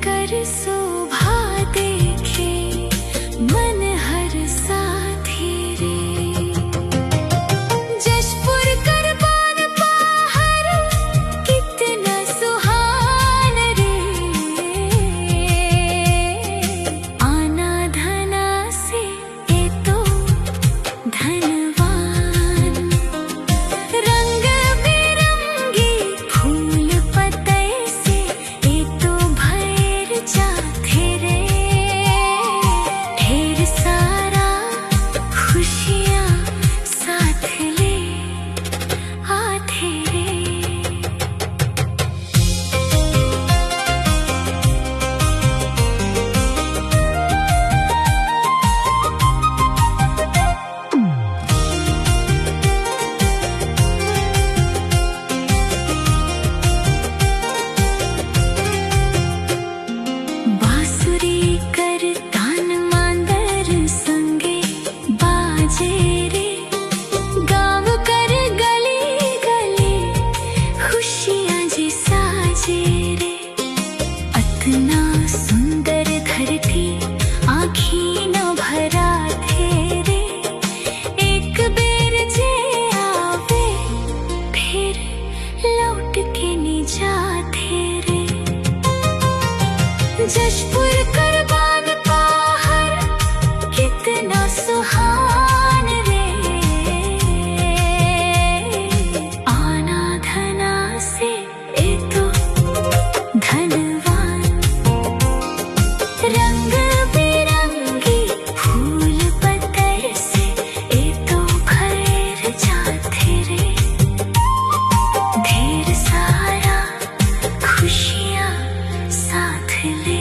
कर शोभा देखे मन हर साथी रे। जशपुर करबान पहाड़ कितना सुहान रे। आना धना से ए तो धनवान। रंग बिरंगी फूल पतई से ए तो भैर जाथे रे। ढेर सारा खुशियाँ साथ ले आथे रे। बांसुरी कर तान मांदर संगे बाजे रे। गाँव कर गली गली खुशियाँ जी साजे रे। अतना सुंदर धरती आँखी न भरा थे रे। एक बेर जे आवे फिर लौट के नहीं जाते रे। जशपुर करबान पहाड़ कितना सुहान रे। आना धना से ए तो धनवान। रंग बिरंगी फूल पतई से ए तो भैर जाथे रे। ढेर सारा खुशियाँ साथ ले